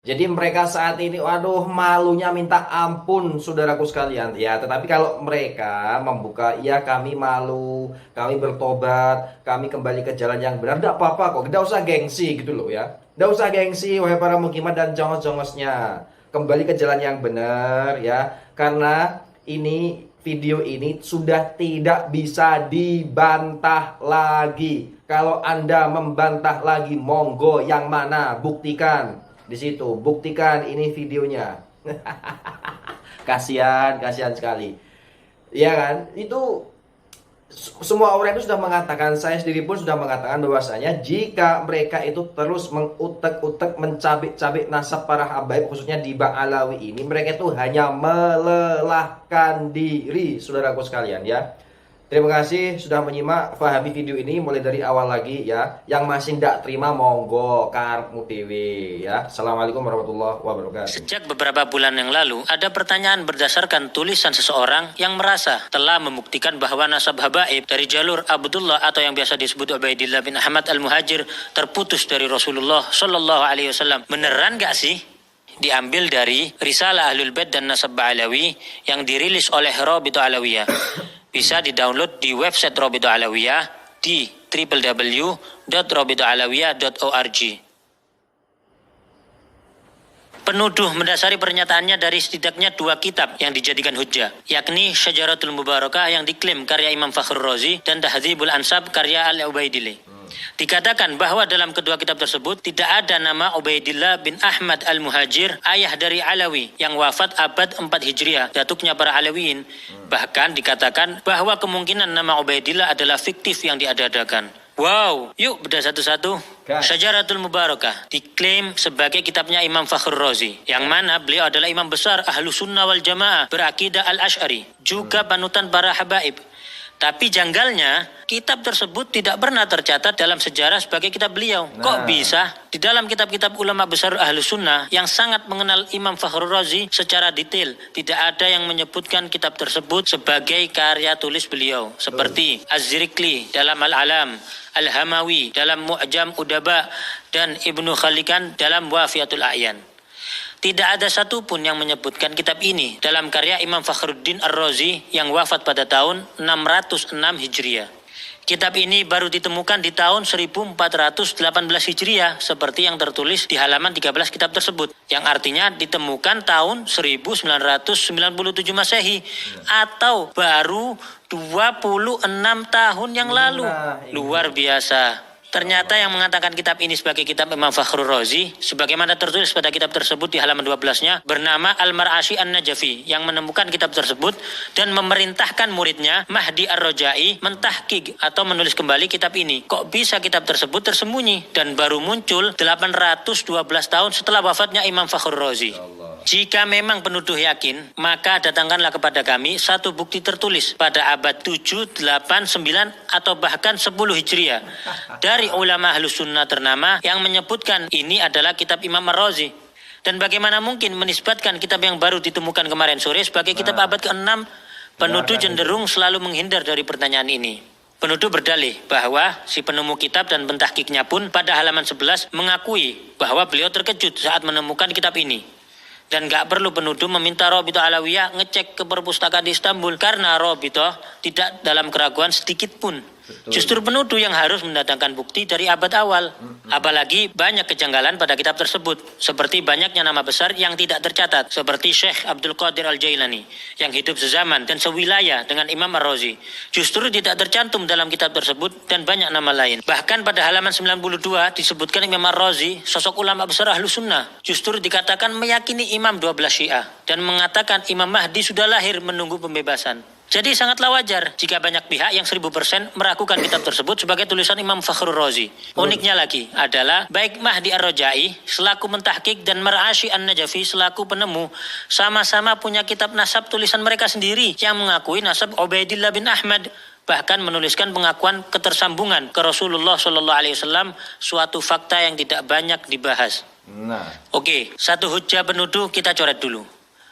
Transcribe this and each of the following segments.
Jadi mereka saat ini, waduh, malunya minta ampun, saudaraku sekalian. Ya, tetapi kalau mereka membuka, ya kami malu, kami bertobat, kami kembali ke jalan yang benar, tidak apa-apa kok. Tidak usah gengsi gitu loh ya. Tidak usah gengsi, wahai para mukminat dan jongos-jongosnya. Kembali ke jalan yang benar ya. Karena ini, video ini sudah tidak bisa dibantah lagi. Kalau Anda membantah lagi, monggo, yang mana? Buktikan. Di situ, buktikan ini videonya. Kasihan, kasihan sekali. Iya kan? Itu semua orang itu sudah mengatakan, saya sendiri pun sudah mengatakan bahwasanya jika mereka itu terus mengutek-utek, mencabik-cabik nasab para habaib, khususnya di Ba'alawi ini, mereka itu hanya melelahkan diri, saudaraku sekalian ya. Terima kasih sudah menyimak, pahami video ini mulai dari awal lagi ya. Yang masih tidak terima, monggo karepmu dewe ya. Assalamualaikum warahmatullahi wabarakatuh. Sejak beberapa bulan yang lalu, ada pertanyaan berdasarkan tulisan seseorang yang merasa telah membuktikan bahwa nasab habaib dari jalur Abdullah atau yang biasa disebut Ubaidillah bin Ahmad al-Muhajir terputus dari Rasulullah Shallallahu Alaihi Wasallam. Beneran gak sih? Diambil dari Risalah Ahlul Bait dan Nasab Ba'alawi yang dirilis oleh Rabithah Alawiyah. Bisa di-download di website Rabithah Alawiyah di www.rabithahalawiyah.org. Penuduh mendasari pernyataannya dari setidaknya dua kitab yang dijadikan hujjah, yakni Syajaratul Mubarakah yang diklaim karya Imam Fakhrur Razi dan Tahdzibul Ansab karya Al-Ubaidillah. Dikatakan bahwa dalam kedua kitab tersebut tidak ada nama Ubaidillah bin Ahmad al-Muhajir, ayah dari Alawi yang wafat abad 4 Hijriah, datuknya para Alawiyin. Bahkan dikatakan bahwa kemungkinan nama Ubaidillah adalah fiktif yang diada-adakan. Wow, yuk bedah satu-satu. Syajaratul Mubarakah diklaim sebagai kitabnya Imam Fakhrur Razi, yang mana beliau adalah imam besar Ahlu Sunnah wal Jamaah berakidah al-Ash'ari, juga panutan para habaib. Tapi janggalnya, kitab tersebut tidak pernah tercatat dalam sejarah sebagai kitab beliau. Kok bisa? Di dalam kitab-kitab ulama besar Ahlu Sunnah yang sangat mengenal Imam Fakhrur Razi secara detail, tidak ada yang menyebutkan kitab tersebut sebagai karya tulis beliau. Seperti Az-Zirikli dalam Al-Alam, Al-Hamawi dalam Mu'jam Udaba, dan Ibnu Khalikan dalam Wafiatul A'yan. Tidak ada satupun yang menyebutkan kitab ini dalam karya Imam Fakhruddin Ar-Razi yang wafat pada tahun 606 Hijriah. Kitab ini baru ditemukan di tahun 1418 Hijriah seperti yang tertulis di halaman 13 kitab tersebut, yang artinya ditemukan tahun 1997 Masehi atau baru 26 tahun yang lalu. Luar biasa. Ternyata yang mengatakan kitab ini sebagai kitab Imam Fakhrur Razi, sebagaimana tertulis pada kitab tersebut di halaman 12-nya, bernama Al-Mar'ashi An-Najafi, yang menemukan kitab tersebut dan memerintahkan muridnya Mahdi Ar-Rajai mentahqiq atau menulis kembali kitab ini. Kok bisa kitab tersebut tersembunyi dan baru muncul 812 tahun setelah wafatnya Imam Fakhrur Razi? Jika memang penuduh yakin, maka datangkanlah kepada kami satu bukti tertulis pada abad 7, 8, 9, atau bahkan 10 Hijriah dari ulama Ahlus Sunnah ternama yang menyebutkan ini adalah kitab Imam Ar-Razi. Dan bagaimana mungkin menisbatkan kitab yang baru ditemukan kemarin sore sebagai kitab abad ke-6? Penuduh cenderung selalu menghindar dari pertanyaan ini. Penuduh berdalih bahwa si penemu kitab dan pentahqiqnya pun pada halaman 11 mengakui bahwa beliau terkejut saat menemukan kitab ini. Dan gak perlu penuduh meminta Rabithah Alawiyah ngecek ke perpustakaan di Istanbul, karena Rabithah tidak dalam keraguan sedikit pun. Justru penuduh yang harus mendatangkan bukti dari abad awal. Apalagi banyak kejanggalan pada kitab tersebut, seperti banyaknya nama besar yang tidak tercatat, seperti Syekh Abdul Qadir Al-Jailani yang hidup sezaman dan sewilayah dengan Imam Ar-Razi. Justru tidak tercantum dalam kitab tersebut, dan banyak nama lain. Bahkan pada halaman 92 disebutkan Imam Ar-Razi, sosok ulama besar Ahlu Sunnah, justru dikatakan meyakini Imam 12 Syiah dan mengatakan Imam Mahdi sudah lahir menunggu pembebasan. Jadi sangatlah wajar jika banyak pihak yang 1000% meragukan kitab tersebut sebagai tulisan Imam Fakhrur Razi. Uniknya lagi adalah baik Mahdi Ar-Rajai selaku mentahqiq dan Mar'ashi An-Najafi selaku penemu sama-sama punya kitab nasab tulisan mereka sendiri yang mengakui nasab Ubaidillah bin Ahmad, bahkan menuliskan pengakuan ketersambungan ke Rasulullah Shallallahu Alaihi Wasallam, suatu fakta yang tidak banyak dibahas. Oke, satu hujjah penuduh kita coret dulu.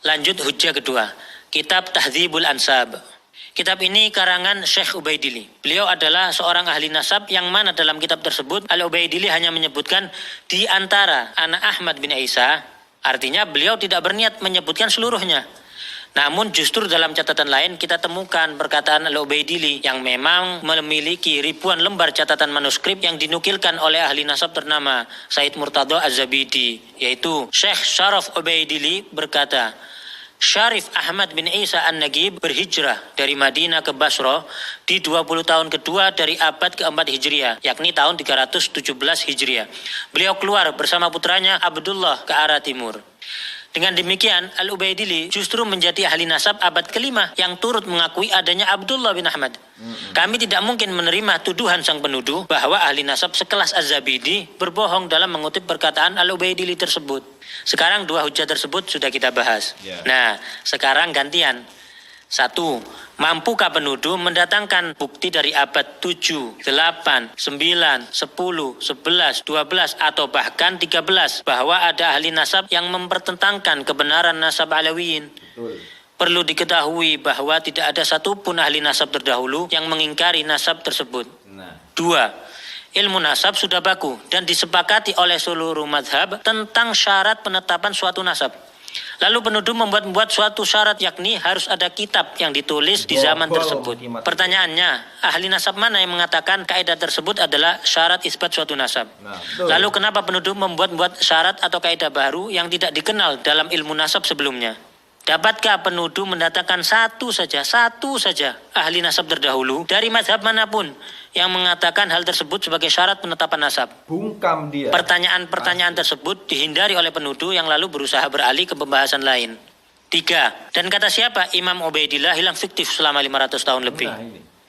Lanjut hujjah kedua. Kitab Tahdzibul Ansab. Kitab ini karangan Syekh Ubaidili. Beliau adalah seorang ahli nasab yang mana dalam kitab tersebut Al-Ubaidili hanya menyebutkan di antara anak Ahmad bin Isa. Artinya beliau tidak berniat menyebutkan seluruhnya. Namun justru dalam catatan lain kita temukan perkataan Al-Ubaidili yang memang memiliki ribuan lembar catatan manuskrip yang dinukilkan oleh ahli nasab ternama Said Murtadha Az-Zabidi, yaitu Syekh Syaraf Ubaidili berkata, Syarif Ahmad bin Isa An-Nagib berhijrah dari Madinah ke Basra di 20 tahun kedua dari abad keempat Hijriah, yakni tahun 317 Hijriah. Beliau keluar bersama putranya Abdullah ke arah timur. Dengan demikian, Al-Ubaidili justru menjadi ahli nasab abad kelima yang turut mengakui adanya Abdullah bin Ahmad. Kami tidak mungkin menerima tuduhan sang penuduh bahwa ahli nasab sekelas Az-Zabidi berbohong dalam mengutip perkataan Al-Ubaidili tersebut. Sekarang dua hujah tersebut sudah kita bahas. Nah, sekarang gantian. 1. Mampukah penuduh mendatangkan bukti dari abad 7, 8, 9, 10, 11, 12, atau bahkan 13 bahwa ada ahli nasab yang mempertentangkan kebenaran nasab Alawiyin? Perlu diketahui bahwa tidak ada satupun ahli nasab terdahulu yang mengingkari nasab tersebut. 2. Ilmu nasab sudah baku dan disepakati oleh seluruh madhab tentang syarat penetapan suatu nasab. Lalu penuduh membuat suatu syarat, yakni harus ada kitab yang ditulis di zaman tersebut. Pertanyaannya, ahli nasab mana yang mengatakan kaidah tersebut adalah syarat isbat suatu nasab? Lalu kenapa penuduh membuat syarat atau kaidah baru yang tidak dikenal dalam ilmu nasab sebelumnya? Dapatkah penuduh mendatangkan satu saja ahli nasab terdahulu dari mazhab manapun yang mengatakan hal tersebut sebagai syarat penetapan nasab? Bungkam dia. Pertanyaan-pertanyaan tersebut dihindari oleh penuduh yang lalu berusaha beralih ke pembahasan lain. 3. Dan kata siapa Imam Ubaidillah hilang fiktif selama 500 tahun lebih?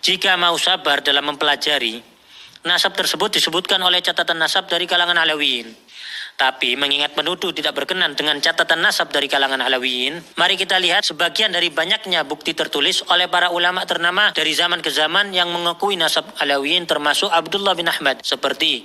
Jika mau sabar dalam mempelajari, nasab tersebut disebutkan oleh catatan nasab dari kalangan Alawiyin. Tapi mengingat penuduh tidak berkenan dengan catatan nasab dari kalangan Alawiyin, mari kita lihat sebagian dari banyaknya bukti tertulis oleh para ulama ternama dari zaman ke zaman yang mengakui nasab Alawiyin, termasuk Abdullah bin Ahmad, seperti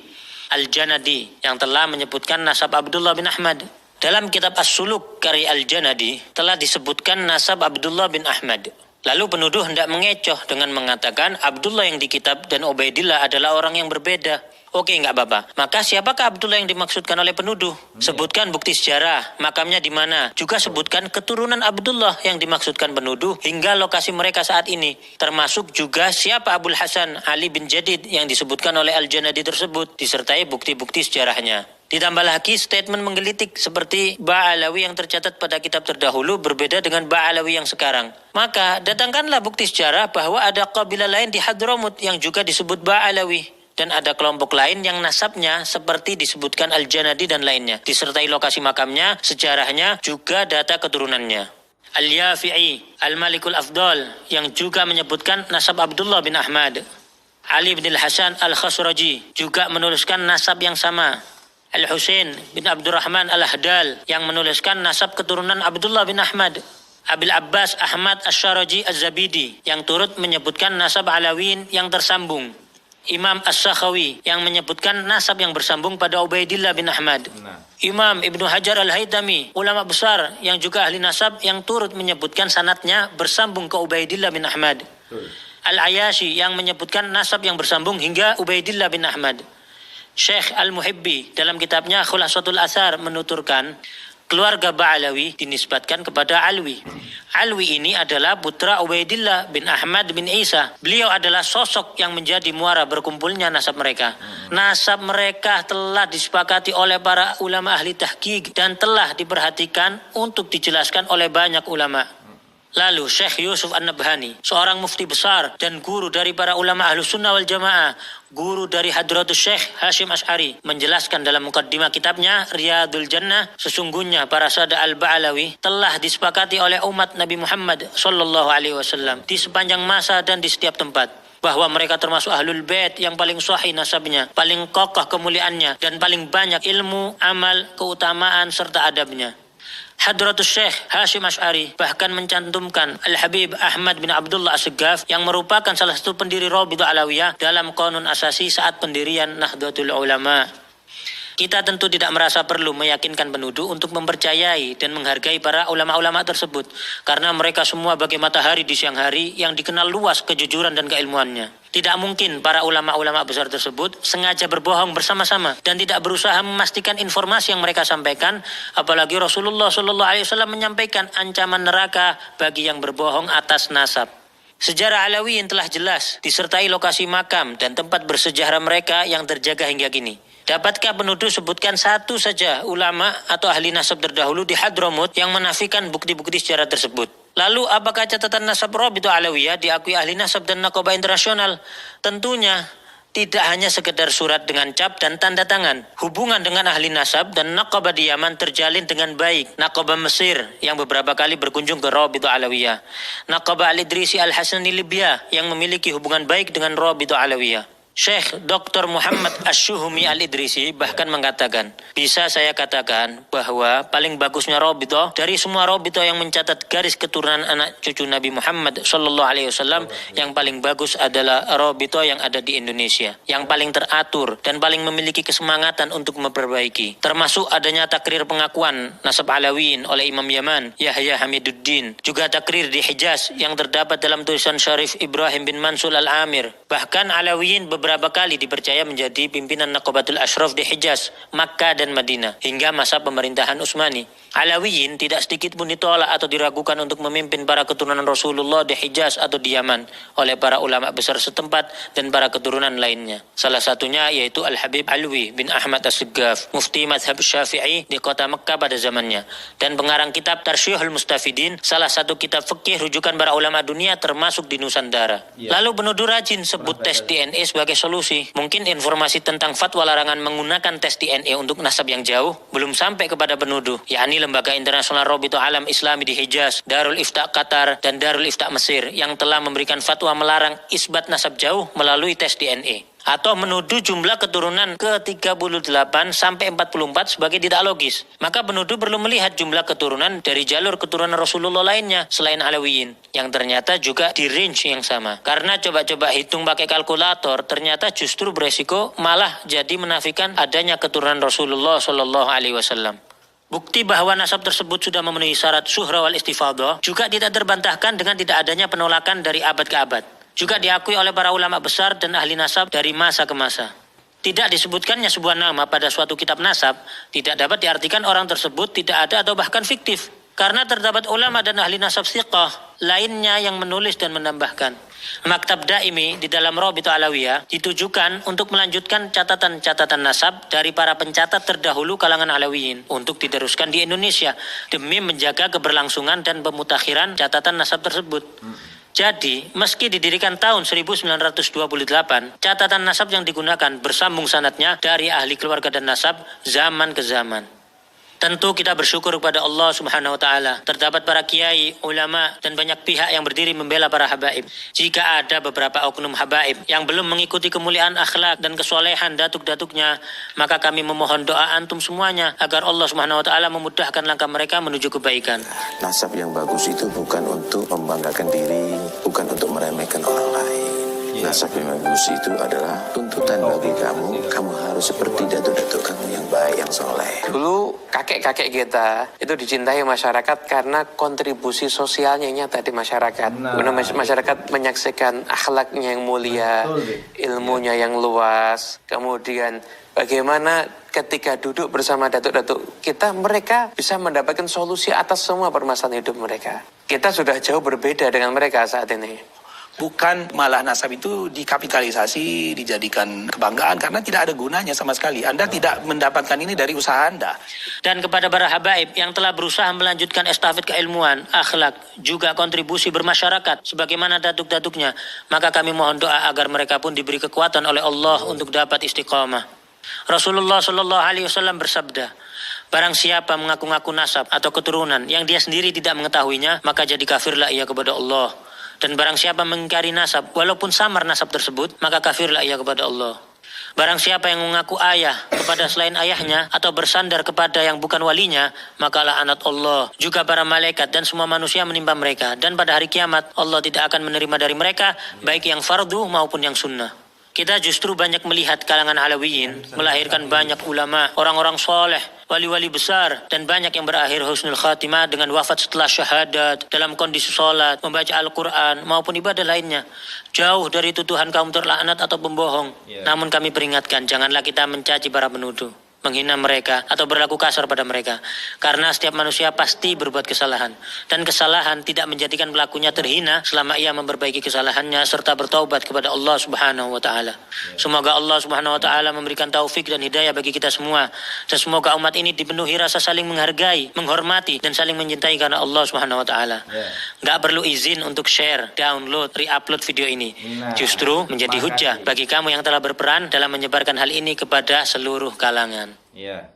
Al-Janadi yang telah menyebutkan nasab Abdullah bin Ahmad. Dalam kitab As-Suluk karya Al-Janadi telah disebutkan nasab Abdullah bin Ahmad. Lalu penuduh hendak mengecoh dengan mengatakan Abdullah yang di kitab dan Ubaidillah adalah orang yang berbeda. Oke, enggak apa-apa. Maka siapakah Abdullah yang dimaksudkan oleh penuduh? Sebutkan bukti sejarah, makamnya di mana. Juga sebutkan keturunan Abdullah yang dimaksudkan penuduh hingga lokasi mereka saat ini. Termasuk juga siapa Abul Hasan Ali bin Jadid yang disebutkan oleh Al-Janadi tersebut, disertai bukti-bukti sejarahnya. Ditambah lagi statement menggelitik seperti Ba'alawi yang tercatat pada kitab terdahulu berbeda dengan Ba'alawi yang sekarang. Maka datangkanlah bukti sejarah bahwa ada kabilah lain di Hadramut yang juga disebut Ba'alawi. Dan ada kelompok lain yang nasabnya seperti disebutkan Al-Janadi dan lainnya. Disertai lokasi makamnya, sejarahnya, juga data keturunannya. Al-Yafi'i, Al-Malikul Afdal yang juga menyebutkan nasab Abdullah bin Ahmad. Ali bin Al-Hasan Al-Khasraji juga menuliskan nasab yang sama. Al-Husain bin Abdurrahman Al-Ahdal yang menuliskan nasab keturunan Abdullah bin Ahmad. Abil Abbas Ahmad Asy-Syaraji Az-Zabidi yang turut menyebutkan nasab Alawiyin yang tersambung. Imam As-Sakhawi yang menyebutkan nasab yang bersambung pada Ubaidillah bin Ahmad. Imam Ibnu Hajar Al-Haytami, ulama besar yang juga ahli nasab yang turut menyebutkan sanadnya bersambung ke Ubaidillah bin Ahmad. Al-Ayashi yang menyebutkan nasab yang bersambung hingga Ubaidillah bin Ahmad. Syekh Al-Muhibbi dalam kitabnya Khulasatul Athar menuturkan keluarga Ba'alawi dinisbatkan kepada Alwi. Alwi ini adalah putra Ubaidillah bin Ahmad bin Isa. Beliau adalah sosok yang menjadi muara berkumpulnya nasab mereka. Nasab mereka telah disepakati oleh para ulama ahli tahqiq dan telah diperhatikan untuk dijelaskan oleh banyak ulama. Lalu Syekh Yusuf An-Nabhani, seorang mufti besar dan guru dari para ulama Ahlus Sunnah wal Jamaah, guru dari Hadratus Syekh Hashim Asy'ari, menjelaskan dalam mukaddimah kitabnya Riyadul Jannah, sesungguhnya para sada al-Ba'alawi telah disepakati oleh umat Nabi Muhammad sallallahu alaihi wasallam di sepanjang masa dan di setiap tempat, bahwa mereka termasuk Ahlul Bait yang paling sahih nasabnya, paling kokoh kemuliaannya, dan paling banyak ilmu, amal, keutamaan, serta adabnya. Hadratus Syekh Hashim Asy'ari bahkan mencantumkan Al-Habib Ahmad bin Abdullah As-Saggaf yang merupakan salah satu pendiri Rabithah Alawiyah dalam Qanun Asasi saat pendirian Nahdlatul Ulama. Kita tentu tidak merasa perlu meyakinkan penuduh untuk mempercayai dan menghargai para ulama-ulama tersebut, karena mereka semua bagai matahari di siang hari yang dikenal luas kejujuran dan keilmuannya. Tidak mungkin para ulama-ulama besar tersebut sengaja berbohong bersama-sama dan tidak berusaha memastikan informasi yang mereka sampaikan, apalagi Rasulullah SAW menyampaikan ancaman neraka bagi yang berbohong atas nasab. Sejarah Alawiyin telah jelas, disertai lokasi makam dan tempat bersejarah mereka yang terjaga hingga kini. Dapatkah penuduh sebutkan satu saja ulama atau ahli nasab terdahulu di Hadramut yang menafikan bukti-bukti sejarah tersebut? Lalu apakah catatan nasab Rabithah Alawiyah diakui ahli nasab dan Naqabah internasional? Tentunya tidak hanya sekedar surat dengan cap dan tanda tangan. Hubungan dengan ahli nasab dan Naqabah di Yaman terjalin dengan baik. Naqabah Mesir yang beberapa kali berkunjung ke Rabithah Alawiyah. Naqabah Al-Idrisi Al-Hasani Libya yang memiliki hubungan baik dengan Rabithah Alawiyah. Syekh Dr. Muhammad Asy-Syuhumi Al-Idrisi bahkan mengatakan, bisa saya katakan bahwa paling bagusnya Rabithah dari semua Rabithah yang mencatat garis keturunan anak cucu Nabi Muhammad SAW, yang paling bagus adalah Rabithah yang ada di Indonesia, yang paling teratur dan paling memiliki kesemangatan untuk memperbaiki, termasuk adanya takrir pengakuan nasab Alawiyin oleh Imam Yaman Yahya Hamiduddin, juga takrir di Hijaz yang terdapat dalam tulisan Syarif Ibrahim bin Mansur Al-Amir. Bahkan Alawiyin beberapa kali dipercaya menjadi pimpinan Naqabatul Ashraf di Hijaz, Makkah dan Madinah hingga masa pemerintahan Utsmani. Alawiyin tidak sedikit pun ditolak atau diragukan untuk memimpin para keturunan Rasulullah di Hijaz atau di Yaman oleh para ulama besar setempat dan para keturunan lainnya. Salah satunya yaitu Al-Habib Alwi bin Ahmad As-Siggaf, mufti mazhab Syafi'i di kota Mekkah pada zamannya, dan pengarang kitab Tarsyihul Mustafidin, salah satu kitab fikih rujukan para ulama dunia termasuk di Nusantara. Lalu penuduh rajin sebut tes DNA sebagai solusi. Mungkin informasi tentang fatwa larangan menggunakan tes DNA untuk nasab yang jauh belum sampai kepada penuduh, yakni Lembaga Internasional Rabithah Alam Islami di Hijaz, Darul Ifta Qatar, dan Darul Ifta Mesir yang telah memberikan fatwa melarang isbat nasab jauh melalui tes DNA. Atau menuduh jumlah keturunan ke-38 sampai 44 sebagai tidak logis. Maka penuduh perlu melihat jumlah keturunan dari jalur keturunan Rasulullah lainnya selain Alawiyin, yang ternyata juga di range yang sama. Karena coba-coba hitung pakai kalkulator, ternyata justru beresiko malah jadi menafikan adanya keturunan Rasulullah SAW. Bukti bahwa nasab tersebut sudah memenuhi syarat syuhrah wal istifadhah juga tidak terbantahkan dengan tidak adanya penolakan dari abad ke abad. Juga diakui oleh para ulama besar dan ahli nasab dari masa ke masa. Tidak disebutkannya sebuah nama pada suatu kitab nasab tidak dapat diartikan orang tersebut tidak ada atau bahkan fiktif. Karena terdapat ulama dan ahli nasab thiqah lainnya yang menulis dan menambahkan. Maktab Daimi di dalam Rabithah Alawiyah ditujukan untuk melanjutkan catatan-catatan nasab dari para pencatat terdahulu kalangan Alawiyin untuk diteruskan di Indonesia demi menjaga keberlangsungan dan pemutakhiran catatan nasab tersebut. Jadi, meski didirikan tahun 1928, catatan nasab yang digunakan bersambung sanadnya dari ahli keluarga dan nasab zaman ke zaman. Tentu kita bersyukur kepada Allah Subhanahu wa taala. Terdapat para kiai, ulama dan banyak pihak yang berdiri membela para habaib. Jika ada beberapa oknum habaib yang belum mengikuti kemuliaan akhlak dan kesolehan datuk-datuknya, maka kami memohon doa antum semuanya agar Allah Subhanahu wa taala memudahkan langkah mereka menuju kebaikan. Nasab yang bagus itu bukan untuk membanggakan diri, bukan untuk meremehkan orang lain. Nasab yang bagus itu adalah tuntutan bagi kamu. Kamu harus seperti datuk-datuk kamu yang baik, yang soleh. Dulu kakek-kakek kita itu dicintai masyarakat karena kontribusi sosialnya nyata di masyarakat. Karena masyarakat menyaksikan akhlaknya yang mulia, ilmunya yang luas. Kemudian bagaimana ketika duduk bersama datuk-datuk kita, mereka bisa mendapatkan solusi atas semua permasalahan hidup mereka. Kita sudah jauh berbeda dengan mereka saat ini. Bukan malah nasab itu dikapitalisasi, dijadikan kebanggaan karena tidak ada gunanya sama sekali. Anda tidak mendapatkan ini dari usaha Anda. Dan kepada para habaib yang telah berusaha melanjutkan estafet keilmuan, akhlak, juga kontribusi bermasyarakat sebagaimana datuk-datuknya, maka kami mohon doa agar mereka pun diberi kekuatan oleh Allah untuk dapat istiqamah. Rasulullah SAW bersabda, barang siapa mengaku-ngaku nasab atau keturunan yang dia sendiri tidak mengetahuinya, maka jadi kafirlah ia kepada Allah. Dan barang siapa mengingkari nasab, walaupun samar nasab tersebut, maka kafirlah ia kepada Allah. Barang siapa yang mengaku ayah kepada selain ayahnya, atau bersandar kepada yang bukan walinya, maka laknat Allah, juga para malaikat dan semua manusia menimpa mereka. Dan pada hari kiamat, Allah tidak akan menerima dari mereka, baik yang fardu maupun yang sunnah. Kita justru banyak melihat kalangan Alawiyin melahirkan banyak ulama, orang-orang soleh, wali-wali besar, dan banyak yang berakhir husnul khatimah dengan wafat setelah syahadat, dalam kondisi sholat, membaca Al-Quran, maupun ibadah lainnya. Jauh dari tuduhan kaum terlaknat atau pembohong. Namun kami peringatkan, janganlah kita mencaci para penuduh, menghina mereka, atau berlaku kasar pada mereka. Karena setiap manusia pasti berbuat kesalahan. Dan kesalahan tidak menjadikan pelakunya terhina selama ia memperbaiki kesalahannya serta bertaubat kepada Allah Subhanahu wa Ta'ala. Semoga Allah Subhanahu wa Ta'ala memberikan taufik dan hidayah bagi kita semua. Dan semoga umat ini dipenuhi rasa saling menghargai, menghormati, dan saling mencintai karena Allah Subhanahu wa Ta'ala. Nggak perlu izin untuk share, download, re-upload video ini. Justru menjadi hujah bagi kamu yang telah berperan dalam menyebarkan hal ini kepada seluruh kalangan. Iya.